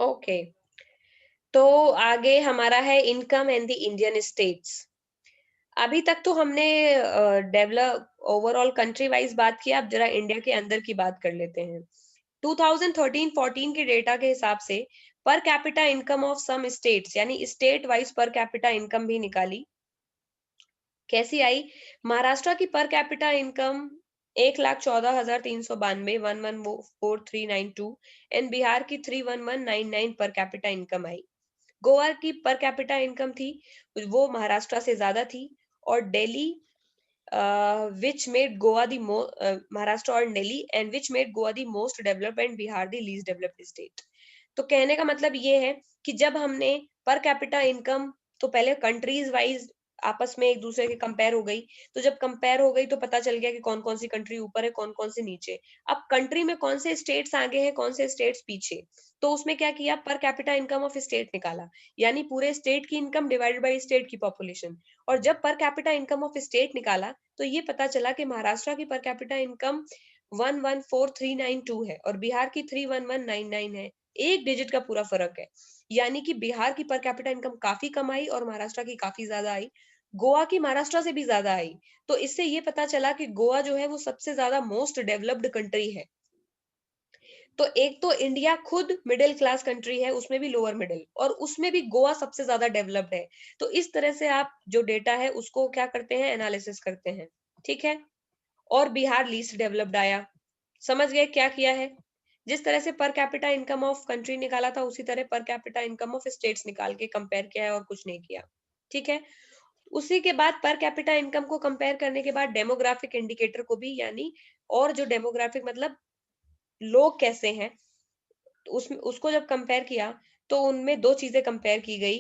Okay, तो आगे हमारा है income and the Indian states. अभी तक तो हमने डेवलप ओवरऑल कंट्री वाइज बात किया, अब जरा इंडिया के अंदर की बात कर लेते हैं। 2013-14 के डेटा के हिसाब से per capita income of some states, यानी state wise per capita income भी निकाली। कैसी आई? महाराष्ट्र की पर कैपिटा इनकम 1,14,392 114,392 एंड बिहार की 31199 पर कैपिटा इनकम आई। गोवा की पर कैपिटा इनकम थी, वो महाराष्ट्र से ज्यादा थी, और Delhi which made Goa the Maharashtra और Delhi and which made Goa the most developed and Bihar the least developed state। तो कहने का मतलब ये है कि जब हमने पर कैपिटा इनकम, तो पहले कंट्रीज वाइज आपस में एक दूसरे के कंपेयर हो गई, तो जब कंपेयर हो गई तो पता चल गया कि कौन कौन सी कंट्री ऊपर है, कौन कौन सी नीचे। अब कंट्री में कौन से स्टेट्स आगे हैं, कौन से स्टेट्स पीछे, तो उसमें क्या किया, पर कैपिटा इनकम ऑफ स्टेट निकाला, यानी पूरे स्टेट की इनकम डिवाइडेड बाय स्टेट की पॉपुलेशन। और जब पर कैपिटा इनकम ऑफ स्टेट निकाला तो ये पता चला कि महाराष्ट्र की पर कैपिटा इनकम 114,392 है और बिहार की 31199 है। एक डिजिट का पूरा फर्क है, यानी कि बिहार की पर कैपिटा इनकम काफी कम आई और महाराष्ट्र की काफी ज्यादा आई। गोवा की महाराष्ट्र से भी ज्यादा आई। तो इससे ये पता चला कि गोवा जो है वो सबसे ज्यादा मोस्ट डेवलप्ड कंट्री है। तो एक तो इंडिया खुद मिडिल क्लास कंट्री है, उसमें भी लोअर मिडिल, और उसमें भी गोवा सबसे ज्यादा डेवलप्ड है। तो इस तरह से आप जो डेटा है उसको क्या करते हैं, एनालिसिस करते हैं। ठीक है, और बिहार लीस्ट डेवलप्ड आया। समझ गए क्या किया है? जिस तरह से per capita income of country निकाला था, उसी तरह पर कैपिटा इनकम ऑफ स्टेट्स निकाल के कंपेयर किया है और कुछ नहीं किया। ठीक है, उसी के बाद पर कैपिटा इनकम को कंपेयर करने के बाद डेमोग्राफिक इंडिकेटर को भी, यानी और जो डेमोग्राफिक मतलब लोग कैसे हैं, उसको जब कंपेयर किया तो उनमें दो चीजें कंपेयर की गई,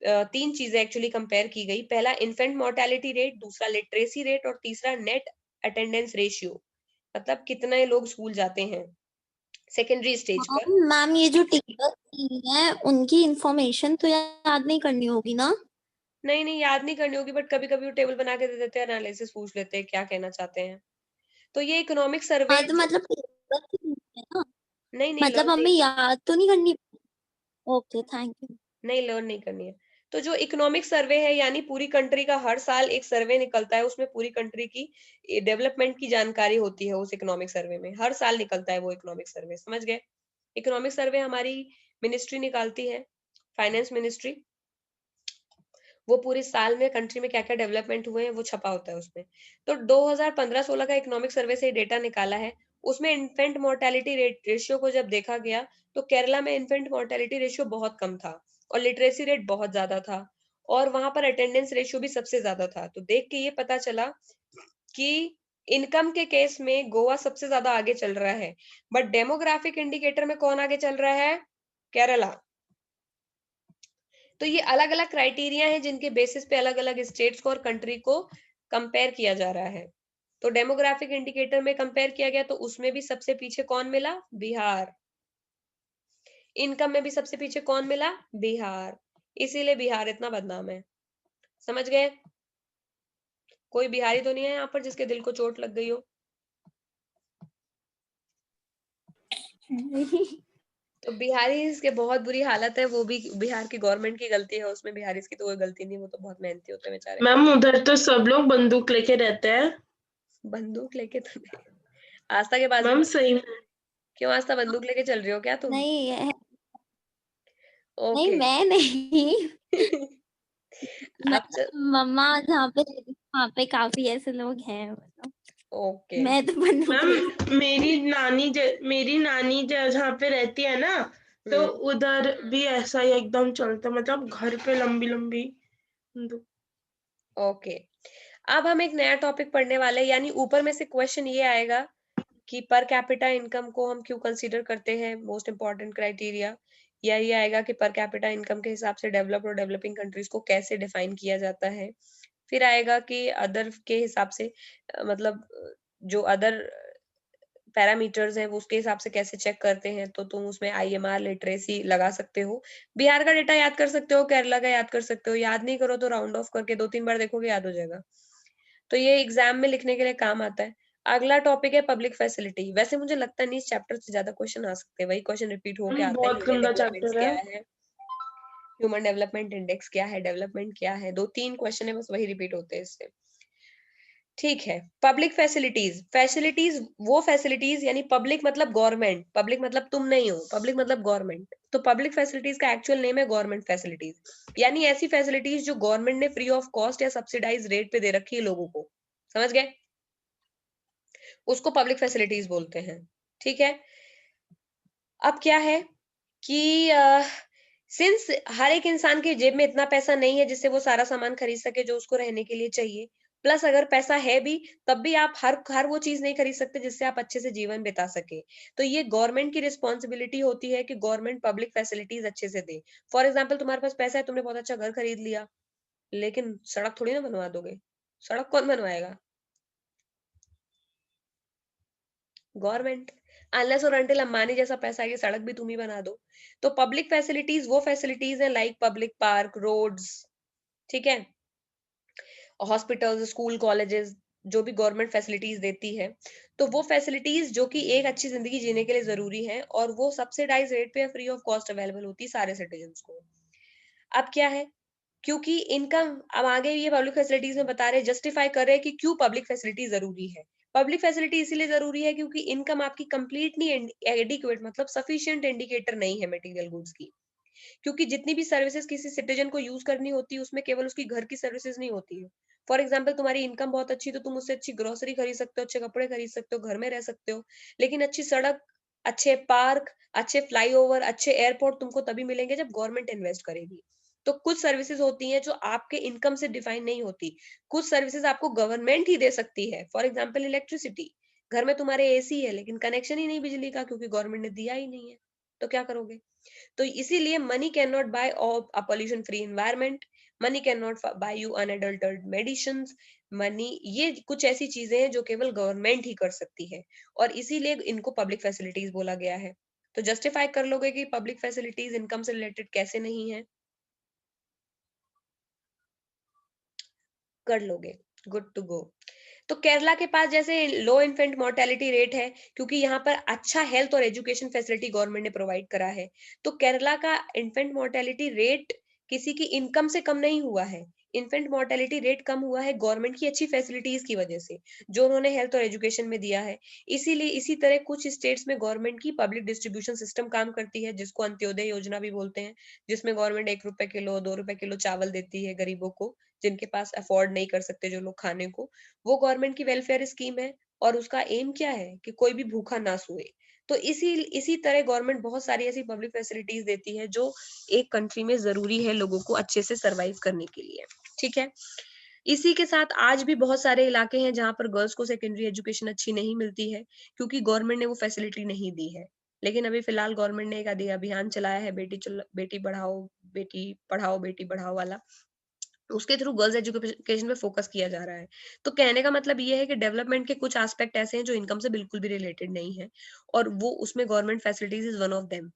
तीन चीजें एक्चुअली कंपेयर की गई। पहला इन्फेंट मोर्टेलिटी रेट, दूसरा लिटरेसी रेट और तीसरा नेट अटेंडेंस रेशियो, मतलब कितने लोग स्कूल जाते हैं सेकेंडरी स्टेज पर। मैम ये जो टीचर है उनकी इंफॉर्मेशन तो याद नहीं करनी होगी ना? नहीं नहीं, याद नहीं करनी होगी, बट कभी कभी वो टेबल बना के दे देते हैं, एनालिसिस पूछ लेते हैं क्या कहना चाहते हैं। तो ये इकोनॉमिक सर्वे हाँ तो मतलब टीचर की है ना, नहीं नहीं, मतलब लर्न नहीं, हमें याद तो नहीं करनी। Okay thank you. नहीं लर्न नहीं करनी है। तो जो इकोनॉमिक सर्वे है, यानी पूरी कंट्री का हर साल एक सर्वे निकलता है, उसमें पूरी कंट्री की डेवलपमेंट की जानकारी होती है। उस इकोनॉमिक सर्वे में हर साल निकलता है वो इकोनॉमिक सर्वे, समझ गए? इकोनॉमिक सर्वे हमारी मिनिस्ट्री निकालती है, फाइनेंस मिनिस्ट्री। वो पूरे साल में कंट्री में क्या क्या डेवलपमेंट हुए हैं वो छपा होता है उसमें। तो 2015-16 का इकोनॉमिक सर्वे से डेटा निकाला है। उसमें इन्फेंट मोर्टेलिटी रेशियो को जब देखा गया तो केरला में इन्फेंट मोर्टेलिटी रेशियो बहुत कम था और लिटरेसी रेट बहुत ज्यादा था, और वहां पर अटेंडेंस रेशियो भी सबसे ज्यादा था। तो देख के ये पता चला कि इनकम के केस में गोवा सबसे ज्यादा आगे चल रहा है, बट डेमोग्राफिक इंडिकेटर में कौन आगे चल रहा है? केरला। तो ये अलग अलग क्राइटेरिया हैं जिनके बेसिस पे अलग अलग स्टेट्स को और कंट्री को कंपेयर किया जा रहा है। तो डेमोग्राफिक इंडिकेटर में कंपेयर किया गया तो उसमें भी सबसे पीछे कौन मिला? बिहार। इनकम में भी सबसे पीछे कौन मिला? बिहार। इसीलिए बिहार इतना बदनाम है। समझ गए? कोई बिहारी तो नहीं है यहाँ पर जिसके दिल को चोट लग गई हो? तो बिहारी इसके बहुत बुरी हालत है, वो भी बिहार की गवर्नमेंट की गलती है, उसमें बिहारी की तो कोई गलती नहीं, वो तो बहुत मेहनती होते हैं बेचारे। मैम उधर तो सब लोग बंदूक लेके रहते हैं। बंदूक लेके तो नहीं। आस्था के पास भी मैम सही में। क्यों आस्था, बंदूक लेके चल रही हो क्या तुम? नहीं नहीं ओके। मैं नहीं। आप मतलब मम्मा जहाँ पे रहती थी, वहाँ पे काफी ऐसे लोग हैं मतलब। ओके। मैं तो बंदूक मैम ले मेरी नानी जहाँ पे रहती है ना, तो उधर भी ऐसा ही एकदम चलता, मतलब घर पे लंबी लंबी बंदूक। ओके, अब हम एक नया टॉपिक पढ़ने वाले हैं, यानी ऊपर में से क्वेश्चन ये आएगा कि पर कैपिटा इनकम को हम क्यों कंसीडर करते हैं मोस्ट इंपॉर्टेंट क्राइटेरिया, या ये आएगा कि पर कैपिटा इनकम के हिसाब से डेवलप्ड और डेवलपिंग कंट्रीज को कैसे डिफाइन किया जाता है। फिर आएगा कि अदर के हिसाब से मतलब जो अदर पैरामीटर्स हैं वो उसके हिसाब से कैसे चेक करते हैं, तो तुम उसमें आईएमआर लिटरेसी लगा सकते हो। बिहार का डेटा याद कर सकते हो, केरला का याद कर सकते हो, याद नहीं करो तो राउंड ऑफ करके 2-3 बार देखोगे याद हो जाएगा। तो ये एग्जाम में लिखने के लिए काम आता है। अगला टॉपिक है पब्लिक फैसिलिटी। वैसे मुझे लगता नहीं इस चैप्टर से ज्यादा क्वेश्चन आ सकते हैं, वही क्वेश्चन रिपीट होके आता है। बहुत ह्यूमन गंदा डेवलपमेंट चैप्टर क्या है। है, ह्यूमन डेवलपमेंट इंडेक्स क्या है, डेवलपमेंट क्या है, 2-3 क्वेश्चन है बस, वही रिपीट होते हैं इससे। ठीक है, पब्लिक फैसिलिटीज। फैसिलिटीज वो फैसिलिटीज यानी पब्लिक मतलब गवर्नमेंट, पब्लिक मतलब तुम नहीं हो, पब्लिक मतलब गवर्नमेंट। तो पब्लिक फैसिलिटीज का एक्चुअल नेम है गवर्नमेंट फैसिलिटीज, यानी ऐसी फैसिलिटीज जो गवर्नमेंट ने फ्री ऑफ कॉस्ट या सब्सिडाइज रेट पे दे रखी है लोगों को। समझ गए? उसको पब्लिक फैसिलिटीज बोलते हैं। ठीक है, अब क्या है कि सिंस हर एक इंसान के जेब में इतना पैसा नहीं है जिससे वो सारा सामान खरीद सके जो उसको रहने के लिए चाहिए, प्लस अगर पैसा है भी तब भी आप हर वो चीज नहीं खरीद सकते जिससे आप अच्छे से जीवन बिता सके। तो ये गवर्नमेंट की रिस्पॉन्सिबिलिटी होती है कि गवर्नमेंट पब्लिक फैसिलिटीज अच्छे से दे। फॉर एग्जाम्पल, तुम्हारे पास पैसा है, तुमने बहुत अच्छा घर खरीद लिया, लेकिन सड़क थोड़ी ना बनवा दोगे। सड़क कौन बनवाएगा? गवर्नमेंट। अनलेस और अनटिल अंबानी जैसा पैसा है कि सड़क भी तुम ही बना दो। तो पब्लिक फैसिलिटीज वो फैसिलिटीज है लाइक पब्लिक पार्क, रोड्स, ठीक है, हॉस्पिटल्स, स्कूल, कॉलेजेस, जो भी गवर्नमेंट फैसिलिटीज देती है। तो वो फैसिलिटीज जो कि एक अच्छी जिंदगी जीने के लिए जरूरी है, और वो सब्सिडाइज रेट पे फ्री ऑफ कॉस्ट अवेलेबल होती है सारे सिटीजन को। अब क्या है, क्योंकि इनकम, अब आगे ये पब्लिक फैसिलिटीज में बता रहे, जस्टिफाई कर रहे हैं कि क्यों पब्लिक फैसिलिटी जरूरी है। पब्लिक फैसिलिटी इसीलिए जरूरी है क्योंकि इनकम आपकी कंप्लीटली एडिक्वेट मतलब सफिशिएंट इंडिकेटर नहीं है मटेरियल गुड्स की। क्योंकि जितनी भी सर्विसेज किसी सिटीजन को यूज करनी होती है उसमें केवल उसकी घर की सर्विसेज नहीं होती है। फॉर एग्जाम्पल, तुम्हारी इनकम बहुत अच्छी तो तुम उससे अच्छी ग्रोसरी खरीद सकते हो, अच्छे कपड़े खरीद सकते हो, घर में रह सकते हो। लेकिन अच्छी सड़क, अच्छे पार्क, अच्छे फ्लाईओवर, अच्छे एयरपोर्ट तुमको तभी मिलेंगे जब गवर्नमेंट इन्वेस्ट करेगी। तो कुछ सर्विसेज होती हैं जो आपके इनकम से डिफाइन नहीं होती, कुछ सर्विसेज आपको गवर्नमेंट ही दे सकती है। For example, electricity. घर में तुम्हारे एसी है लेकिन कनेक्शन ही नहीं बिजली का क्योंकि गवर्नमेंट ने दिया ही नहीं है, तो क्या करोगे? तो इसीलिए money can not buy a pollution free environment, money can not buy you unadulterated medicine. Money, ये कुछ ऐसी चीजें हैं जो केवल गवर्नमेंट ही कर सकती है, और इसीलिए इनको पब्लिक फैसिलिटीज बोला गया है। तो जस्टिफाई कर लोगे कि पब्लिक फैसिलिटीज इनकम से रिलेटेड कैसे नहीं है? कर लोगे, गुड टू गो। तो केरला के पास जैसे लो इन्फेंट मोर्टेलिटी रेट है क्योंकि यहाँ पर अच्छा हेल्थ और एजुकेशन फैसिलिटी गवर्नमेंट ने प्रोवाइड करा है। तो केरला का इन्फेंट मोर्टेलिटी रेट किसी की इनकम से कम नहीं हुआ है। इन्फेंट मोर्टेलिटी रेट कम हुआ है गवर्नमेंट की अच्छी फैसिलिटीज की वजह से, जो उन्होंने हेल्थ और एजुकेशन में दिया है। इसीलिए इसी तरह कुछ स्टेट्स में गवर्नमेंट की पब्लिक डिस्ट्रीब्यूशन सिस्टम काम करती है जिसको अंत्योदय योजना भी बोलते हैं, जिसमें गवर्नमेंट 1 रुपए किलो 2 रुपए किलो चावल देती है गरीबों को, जिनके पास अफोर्ड नहीं कर सकते जो लोग खाने को। वो गवर्नमेंट की वेलफेयर स्कीम है, और उसका एम क्या है कि कोई भी भूखा ना सोए। तो इसी इसी तरह गवर्नमेंट बहुत सारी ऐसी पब्लिक फैसिलिटीज देती है जो एक कंट्री में जरूरी है लोगों को अच्छे से सरवाइव करने के लिए। ठीक है, इसी के साथ आज भी बहुत सारे इलाके हैं जहां पर गर्ल्स को सेकेंडरी एजुकेशन अच्छी नहीं मिलती है क्योंकि गवर्नमेंट ने वो फैसिलिटी नहीं दी है। लेकिन अभी फिलहाल गवर्नमेंट ने एक अभियान चलाया है, बेटी पढ़ाओ वाला। उसके थ्रू गर्ल्स एजुकेशन पे फोकस किया जा रहा है। तो कहने का मतलब ये है कि डेवलपमेंट के कुछ एस्पेक्ट ऐसे हैं जो इनकम से बिल्कुल भी रिलेटेड नहीं है, और वो उसमें government facilities is one of them.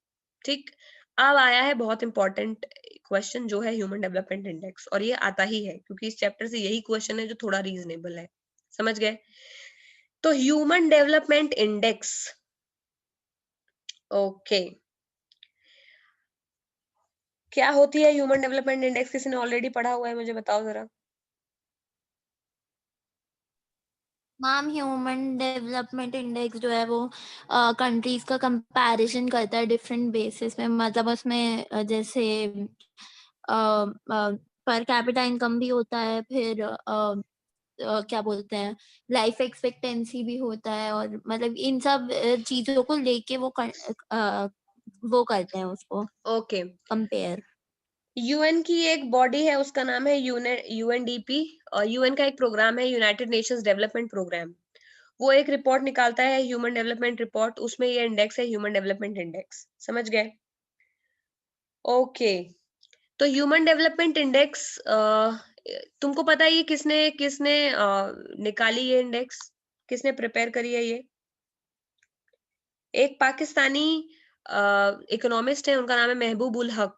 ठीक, अब आया है बहुत इंपॉर्टेंट क्वेश्चन जो है ह्यूमन डेवलपमेंट इंडेक्स, और ये आता ही है क्योंकि इस चैप्टर से यही क्वेश्चन है जो थोड़ा रीजनेबल है। समझ गए? तो ह्यूमन डेवलपमेंट इंडेक्स, ओके, क्या होती है ह्यूमन डेवलपमेंट इंडेक्स? किसी ने ऑलरेडी पढ़ा हुआ है? मुझे बताओ जरा। मैम, ह्यूमन डेवलपमेंट इंडेक्स जो है वो कंट्रीज का कंपैरिजन करता है डिफरेंट बेसिस में। मतलब उसमें जैसे पर कैपिटा इनकम भी होता है, फिर क्या बोलते हैं, लाइफ एक्सपेक्टेंसी भी होता है, और मतलब इन सब चीजों को लेके वो करते हैं उसको ओके, कंपेयर। यूएन की एक बॉडी है उसका नाम है यूएनडीपी, और यूएन का एक प्रोग्राम है यूनाइटेड नेशंस डेवलपमेंट प्रोग्राम। वो एक रिपोर्ट निकालता है, ह्यूमन डेवलपमेंट रिपोर्ट, उसमें ये इंडेक्स है ह्यूमन डेवलपमेंट इंडेक्स। समझ गए? ओके, तो ह्यूमन डेवलपमेंट इंडेक्स, तुमको पता है ये किसने किसने निकाली ये इंडेक्स? किसने प्रिपेयर करी है ये? एक पाकिस्तानी इकोनॉमिस्ट है, उनका नाम है महबूब उल हक।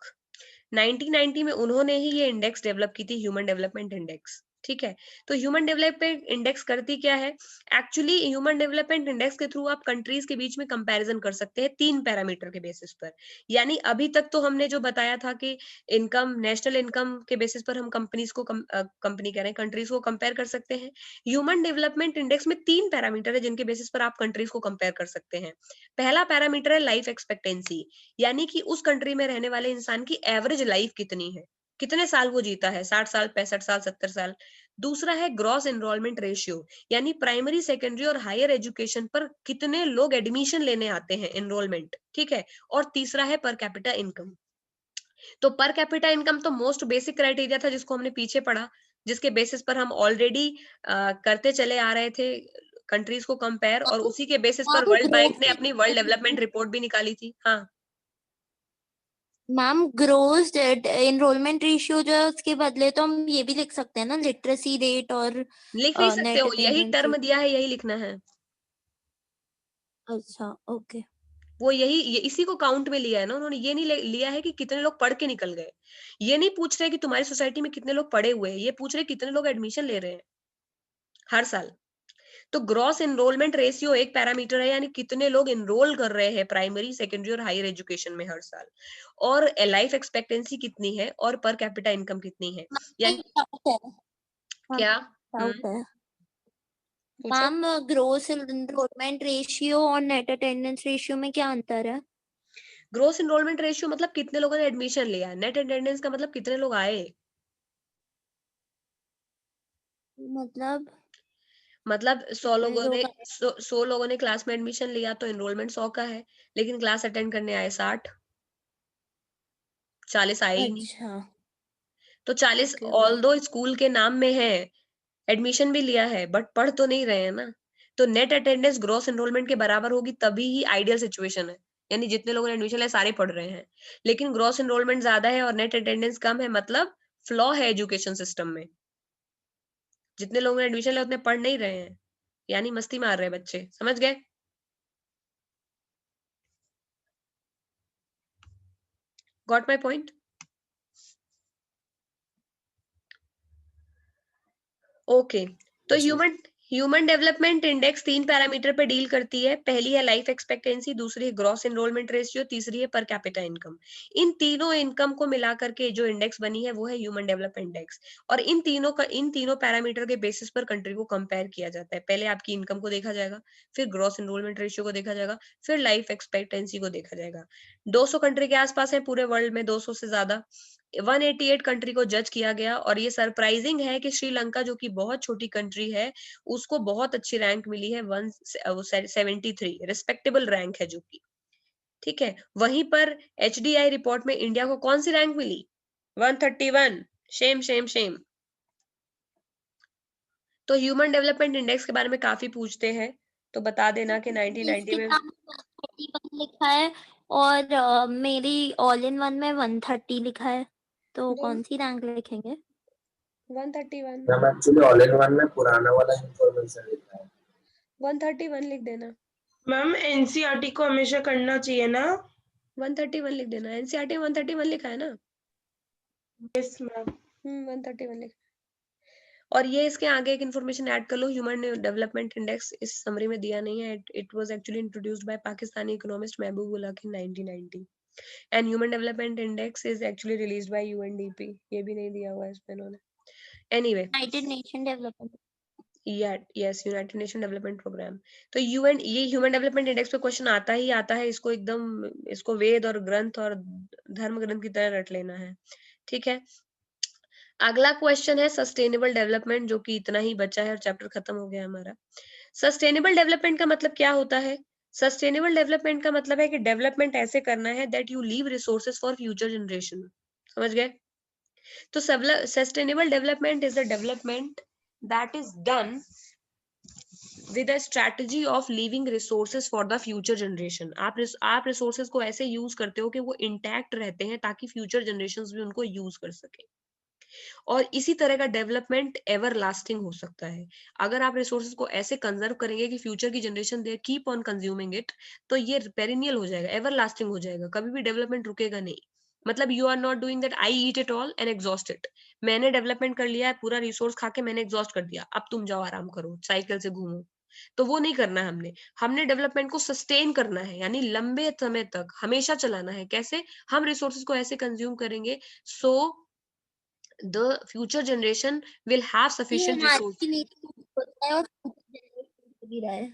1990 में उन्होंने ही ये इंडेक्स डेवलप की थी, ह्यूमन डेवलपमेंट इंडेक्स। ठीक है। तो ह्यूमन डेवलपमेंट इंडेक्स करती क्या है? एक्चुअली ह्यूमन डेवलपमेंट इंडेक्स के थ्रू आप कंट्रीज के बीच में कंपैरिजन कर सकते हैं 3 पैरामीटर के बेसिस पर। यानी अभी तक तो हमने जो बताया था कि इनकम, नेशनल इनकम के बेसिस पर हम कंपनीज को कंपनी कह रहे हैं, कंट्रीज को कंपेयर कर सकते हैं। ह्यूमन डेवलपमेंट इंडेक्स में 3 पैरामीटर है जिनके बेसिस पर आप कंट्रीज को कंपेयर कर सकते हैं। पहला पैरामीटर है लाइफ एक्सपेक्टेंसी, यानी कि उस कंट्री में रहने वाले इंसान की एवरेज लाइफ कितनी है, कितने साल वो जीता है, 60 साल, 65 साल, 70 साल। दूसरा है ग्रॉस एनरोलमेंट रेशियो, यानी प्राइमरी, सेकेंडरी और हायर एजुकेशन पर कितने लोग एडमिशन लेने आते हैं, एनरोलमेंट, ठीक है। और तीसरा है पर कैपिटा इनकम। तो पर कैपिटा इनकम तो मोस्ट बेसिक क्राइटेरिया था जिसको हमने पीछे पढ़ा, जिसके बेसिस पर हम ऑलरेडी करते चले आ रहे थे कंट्रीज को कंपेयर, और उसी के बेसिस पर मैम वर्ल्ड बैंक ने ग्रोथ अपनी वर्ल्ड डेवलपमेंट रिपोर्ट भी निकाली थी। हाँ, मैम ग्रोस एनरोलमेंट रेशियो जो है उसके बदले तो हम ये भी लिख सकते हैं ना, लिटरेसी रेट और लिख नहीं सकते नेट हो, यही अटेंडेंस टर्म रेट। दिया है, यही लिखना है। अच्छा, ओके। वो इसी को काउंट में लिया है ना उन्होंने, ये नहीं लिया है कि कितने लोग पढ़ के निकल गए। ये नहीं पूछ रहे कि तुम्हारी सोसाइटी में कितने लोग पढ़े हुए हैं, ये पूछ रहे कितने लोग एडमिशन ले रहे हैं हर साल। तो ग्रॉस एनरोलमेंट रेशियो एक पैरामीटर है, यानी कितने लोग एनरोल कर रहे हैं प्राइमरी, सेकेंडरी और हायर एजुकेशन में हर साल। और लाइफ एक्सपेक्टेंसी कितनी है, और पर कैपिटा इनकम कितनी है, यानी डाउट है। हाँ, क्या। डाउट है पूछो। मैम, ग्रोस एनरोलमेंट रेशियो और नेट अटेंडेंस रेशियो में क्या अंतर है? ग्रोस एनरोलमेंट रेशियो मतलब कितने लोगों ने एडमिशन लिया, नेट अटेंडेंस का मतलब कितने लोग आए। मतलब 100 कितने लोगों ने लोग 100 लोगों ने क्लास में एडमिशन लिया तो एनरोलमेंट 100 का है, लेकिन क्लास अटेंड करने आए 60, 40 आए ही नहीं। अच्छा, तो 40 ओके ओके। ऑल्दो स्कूल के नाम में है, एडमिशन भी लिया है, बट पढ़ तो नहीं रहे हैं ना। तो नेट अटेंडेंस ग्रॉस एनरोलमेंट के बराबर होगी तभी ही आइडियल सिचुएशन है, यानी जितने लोगों ने एडमिशन लिया सारे पढ़ रहे हैं। लेकिन ग्रॉस एनरोलमेंट ज्यादा है और नेट अटेंडेंस कम है, मतलब फ्लॉ है एजुकेशन सिस्टम में। जितने लोगों ने एडमिशन लिया उतने पढ़ नहीं रहे हैं, यानी मस्ती मार रहे हैं बच्चे, समझ गए? Got my point? ओके। तो human human development index 3 parameter पे डील करती है। पहली है लाइफ एक्सपेक्टेंसी, दूसरी है ग्रॉस एनरोलमेंट रेशियो, तीसरी है पर कैपिटा इनकम। इन तीनों इनकम को मिलाकर के जो इंडेक्स बनी है वो है ह्यूमन डेवलपमेंट इंडेक्स। और इन तीनों पैरामीटर के बेसिस पर कंट्री को कंपेयर किया जाता है। पहले आपकी इनकम को देखा जाएगा, फिर ग्रॉस एनरोलमेंट रेशियो को देखा जाएगा, फिर लाइफ एक्सपेक्टेंसी को देखा जाएगा। 200 कंट्री के आसपास है पूरे वर्ल्ड में, 200 से ज्यादा। 188 कंट्री को जज किया गया, और ये सरप्राइजिंग है कि श्रीलंका जो कि बहुत छोटी कंट्री है उसको बहुत अच्छी रैंक मिली है, 173 रिस्पेक्टेबल रैंक है जो कि, ठीक है। वहीं पर एचडीआई रिपोर्ट में इंडिया को कौन सी रैंक मिली? 131। Shem Shem Shem. तो ह्यूमन डेवलपमेंट इंडेक्स के बारे में काफी पूछते हैं, तो बता देना कि 1990 में किताब में 131 लिखा है और मेरी ऑल इन वन में 130 लिखा है, तो कौन सी रैंक लिखेंगे? 131। Ma'am actually all in one में पुराना वाला इंफॉर्मेशन लिखा है। 131 लिख देना। मैम एनसीईआरटी को हमेशा करना चाहिए ना? 131 लिख देना, एनसीईआरटी 131 लिखा है ना। Yes ma'am. 131 लिख। और ये इसके आगे एक इन्फॉर्मेशन ऐड कर लो, ह्यूमन डेवलपमेंट इंडेक्स इस समरी में दिया नहीं है। It was actually introduced by Pakistani economist Mahbub ul Haq in 1990, and human development index is actually released by UNDP. ये भी नहीं दिया हुआ है इसमें इन्होंने। Anyway, United Nation development. Yes, United Nation development programme. तो ये ह्यूमन डेवलपमेंट इंडेक्स पे क्वेश्चन आता ही आता है, इसको एकदम, इसको वेद और ग्रंथ और धर्म ग्रंथ की तरह रट लेना है, ठीक है। अगला क्वेश्चन है सस्टेनेबल डेवलपमेंट, जो कि इतना ही बचा है और चैप्टर खत्म हो गया हमारा। सस्टेनेबल डेवलपमेंट का मतलब क्या होता है? सस्टेनेबल डेवलपमेंट का मतलब है कि डेवलपमेंट ऐसे करना है that you leave resources for future generation. समझ गए? तो sustainable development is the development that is done with a strategy of leaving resources for the future generation. आप रिसोर्सेज को ऐसे यूज करते हो कि वो इंटैक्ट रहते हैं ताकि फ्यूचर जनरेशंस भी उनको यूज कर सके। और इसी तरह का डेवलपमेंट एवर लास्टिंग हो सकता है। अगर आप रिसोर्सेज को ऐसे कंजर्व करेंगे कि फ्यूचर की generation they keep on consuming it, तो ये पेरिनियल हो जाएगा, एवर लास्टिंग हो जाएगा, कभी भी डेवलपमेंट रुकेगा नहीं। मतलब you are not doing that I eat it all and exhaust it, मैंने डेवलपमेंट कर लिया है, पूरा रिसोर्स खा के मैंने एग्जॉस्ट कर दिया, अब तुम जाओ आराम करो, साइकिल से घूमो, तो वो नहीं करना है हमने। हमने डेवलपमेंट को सस्टेन करना है, यानी लंबे समय तक हमेशा चलाना है। कैसे? हम रिसोर्सेज को ऐसे कंज्यूम करेंगे so the future generation will have ये सफिशिएंट हमारी रिसोर्स। नीड होता है और future generation को भी रहा है।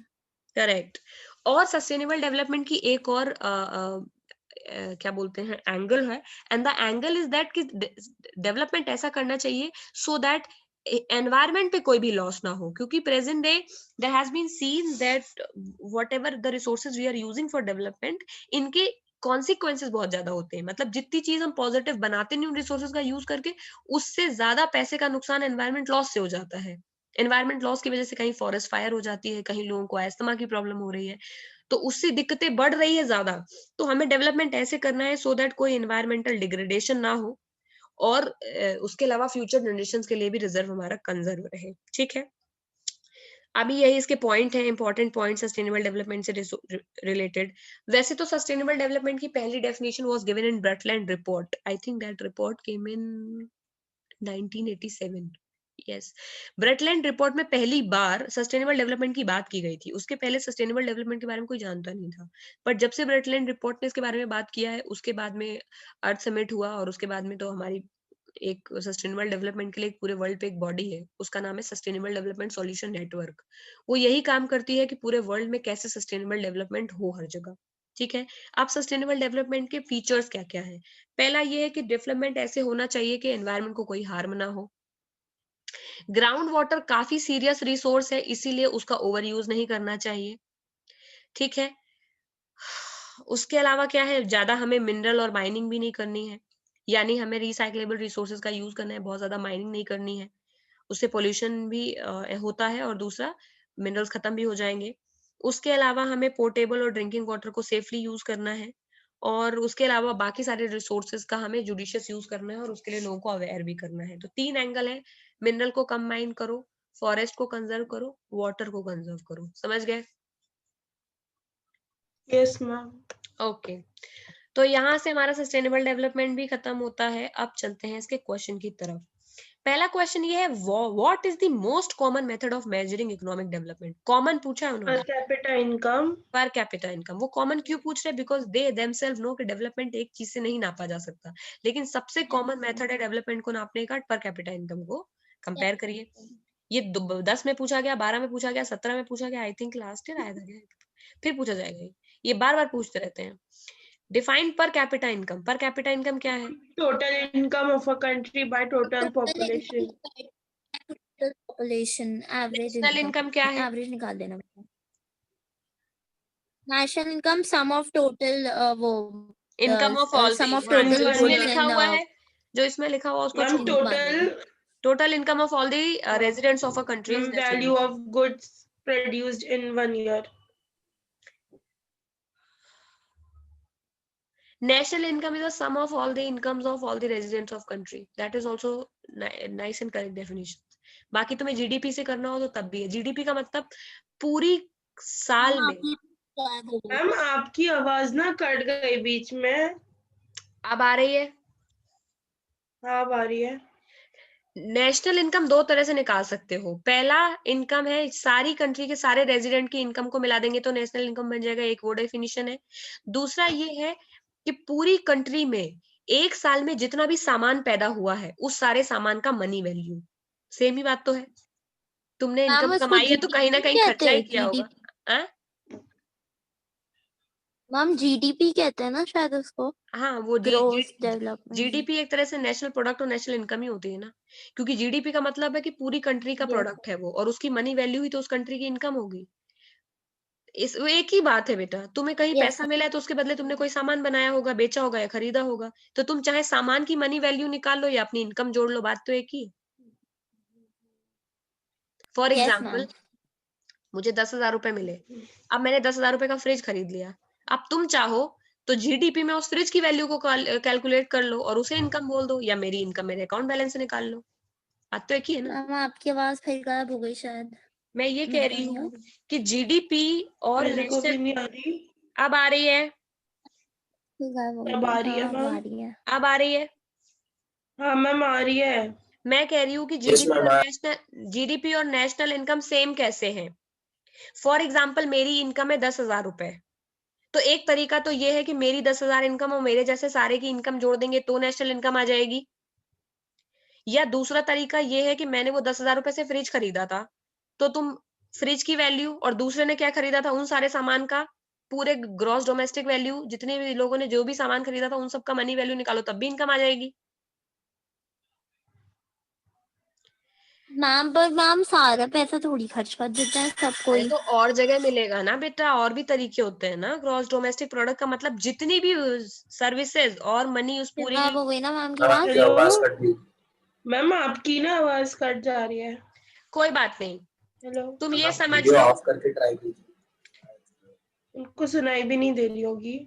करेक्ट। और सस्टेनेबल डेवलपमेंट की एक और क्या बोलते हैं एंगल है, and the angle is that कि डेवलपमेंट ऐसा करना चाहिए सो दैट एनवायरमेंट पे कोई भी लॉस ना हो, क्योंकि present day there has been seen that whatever the resources we are using for development, इनके कॉन्सिक्वेंसेज बहुत ज्यादा होते हैं। मतलब जितनी चीज हम पॉजिटिव बनाते नहीं उन रिसोर्सेज का यूज करके, उससे ज्यादा पैसे का नुकसान एनवायरमेंट लॉस से हो जाता है। एनवायरमेंट लॉस की वजह से कहीं फॉरेस्ट फायर हो जाती है, कहीं लोगों को अस्थमा की प्रॉब्लम हो रही है, तो उससे दिक्कतें बढ़ रही है ज्यादा। तो हमें डेवलपमेंट ऐसे करना है सो दैट कोई एनवायरमेंटल डिग्रेडेशन ना हो, और उसके अलावा फ्यूचर जनरेशन के लिए भी रिजर्व हमारा कंजर्व रहे। ठीक है, अभी यही इसके पॉइंट है, इंपॉर्टेंट पॉइंट सस्टेनेबल डेवलपमेंट से रिलेटेड। वैसे तो सस्टेनेबल डेवलपमेंट की पहली definition was given in Brundtland report, I think that report came in 1987। Yes, Brundtland report में पहली बार सस्टेनेबल डेवलपमेंट की बात की गई थी। उसके पहले सस्टेनेबल डेवलपमेंट के बारे में कोई जानता नहीं था, पर जब से ब्रटलैंड रिपोर्ट ने इसके बारे में बात किया है, उसके बाद में अर्थ समिट हुआ, और उसके बाद में तो हमारी एक सस्टेनेबल डेवलपमेंट के लिए पूरे वर्ल्ड पे एक बॉडी है, उसका नाम है सस्टेनेबल डेवलपमेंट सॉल्यूशन नेटवर्क। वो यही काम करती है कि पूरे वर्ल्ड में कैसे सस्टेनेबल डेवलपमेंट हो हर जगह। ठीक है, अब सस्टेनेबल डेवलपमेंट के फीचर्स क्या क्या है? पहला ये है कि डेवलपमेंट ऐसे होना चाहिए कि एनवायरमेंट को कोई हार्म ना हो। ग्राउंड वाटर काफी सीरियस रिसोर्स है, इसीलिए उसका ओवर यूज नहीं करना चाहिए। ठीक है, उसके अलावा क्या है, ज्यादा हमें मिनरल और माइनिंग भी नहीं करनी है, यानी हमें रिसाइक्लेबल रिसोर्सेज का यूज करना है, बहुत ज्यादा माइनिंग नहीं करनी है, उससे पोल्यूशन भी होता है, और दूसरा मिनरल्स खत्म भी हो जाएंगे। उसके अलावा हमें पोर्टेबल और ड्रिंकिंग वाटर को सेफली यूज करना है, और उसके अलावा बाकी सारे रिसोर्सेज का हमें जुडिशियस यूज करना है, और उसके लिए लोगों को अवेयर भी करना है। तो 3 एंगल है, मिनरल को कम माइन करो, फॉरेस्ट को कंजर्व करो, वाटर को कंजर्व करो। समझ गए? Yes ma'am. ओके, तो यहाँ से हमारा सस्टेनेबल डेवलपमेंट भी खत्म होता है। अब चलते हैं इसके क्वेश्चन की तरफ। पहला क्वेश्चन ये है, what is the most common method of measuring economic development? Common पूछा है पर उन्होंने, capita income. Per capita income. वो कॉमन क्यों पूछ रहे हैं? बिकॉज दे देमसेल्फ नो कि डेवलपमेंट एक चीज से नहीं नापा जा सकता, लेकिन सबसे कॉमन मेथड है डेवलपमेंट को नापने का पर कैपिटा इनकम को। कंपेयर करिए, ये 10 में पूछा गया, 12 में पूछा गया, 17 में पूछा गया, आई थिंक लास्ट ईयर आया था क्या? फिर पूछा जाएगा, ये बार बार पूछते रहते हैं। Define per capita income. Per capita income क्या है? Total income of a country by total population. Population average national income क्या है? एवरेज निकाल देना। National income sum of total वो income of all sum of हाँ, टोटल जो इसमें गुड्स लिखा एंड हुआ है, जो इसमें लिखा हुआ उसको मैम छोड़ दो। Total total income of all the residents of a country is national value of goods produced in 1 year. national income is the sum of all the incomes of all the residents of country. That is also nice and correct definition. बाकी तुम्हें GDP से करना हो तो तब भी है। GDP का मतलब पूरी साल में। मैम आपकी आवाज ना कट गई बीच में। अब आ रही है? हाँ अब आ रही है। नेशनल इनकम दो तरह से निकाल सकते हो। पहला इनकम है सारी कंट्री के सारे रेजिडेंट की इनकम को मिला देंगे तो नेशनल इनकम बन जाएगा, एक वो डेफिनेशन है। दूसरा ये है कि पूरी कंट्री में एक साल में जितना भी सामान पैदा हुआ है उस सारे सामान का मनी वैल्यू। सेम ही बात तो है, तुमने इनकम कमाई है तो कहीं ना कहीं खर्चा ही किया होगा। मैम जीडीपी कहते हैं ना शायद उसको। हाँ, वो ग्रोस डेवलपमेंट। जीडीपी एक तरह से नेशनल प्रोडक्ट और नेशनल इनकम ही होती है ना, क्योंकि जीडीपी का मतलब है कि पूरी कंट्री का प्रोडक्ट है वो, और उसकी मनी वैल्यू ही तो उस कंट्री की इनकम होगी। वो एक ही बात है बेटा, तुम्हें कहीं पैसा मिला है तो उसके बदले तुमने कोई सामान बनाया होगा, बेचा होगा या खरीदा होगा, तो तुम चाहे सामान की मनी वैल्यू निकाल लो या अपनी इनकम जोड़ लो, बात तो एक ही। फॉर एग्जाम्पल, मुझे 10,000 रुपए मिले, अब मैंने 10,000 रुपए का फ्रिज खरीद लिया। अब तुम चाहो तो जीडीपी में उस फ्रिज की वैल्यू को कैलकुलेट कर लो और उसे इनकम बोल दो, या मेरी इनकम मेरे अकाउंट बैलेंस से निकाल लो, बात तो एक ही है ना। मैम आपकी आवाज फिर गायब हो गई शायद। मैं ये कह रही हूँ कि जीडीपी और मेरे को भी नेशनल, नहीं आ रही। अब आ रही है? अब आ रही है हाँ, अब आ मैम? रही है। अब आ रही है? हाँ मैम आ रही है। मैं कह रही हूँ कि Yes, ma'am, जीडीपी और नेशनल इनकम सेम कैसे हैं? फॉर एग्जाम्पल मेरी इनकम है 10,000 रुपए, तो एक तरीका तो ये है कि मेरी 10,000 इनकम और मेरे जैसे सारे की इनकम जोड़ देंगे तो नेशनल इनकम आ जाएगी। या दूसरा तरीका ये है कि मैंने वो 10,000 रुपए से फ्रिज खरीदा था, तो तुम फ्रिज की वैल्यू और दूसरे ने क्या खरीदा था उन सारे सामान का पूरे ग्रॉस डोमेस्टिक वैल्यू, जितने भी लोगों ने जो भी सामान खरीदा था उन सब का मनी वैल्यू निकालो, तब भी इनकम आ जाएगी। मैम पर मैम सारा पैसा थोड़ी खर्च कर देते हैं सब अरे कोई। तो और जगह मिलेगा ना बेटा, और भी तरीके होते हैं ना। ग्रॉस डोमेस्टिक प्रोडक्ट का मतलब जितनी भी सर्विसेज और मनी उस पूरी गायब हो गई ना मैम की मैम आवाज। आपकी हेलो आवाज कट गई। मैम, आपकी ना आवाज कट जा रही है। कोई बात नहीं, हेलो, तुम मैम ये आप समझ वीडियो लो। ऑफ करके ट्राई कीजिए। उनको सुनाई भी नहीं दे रही होगी।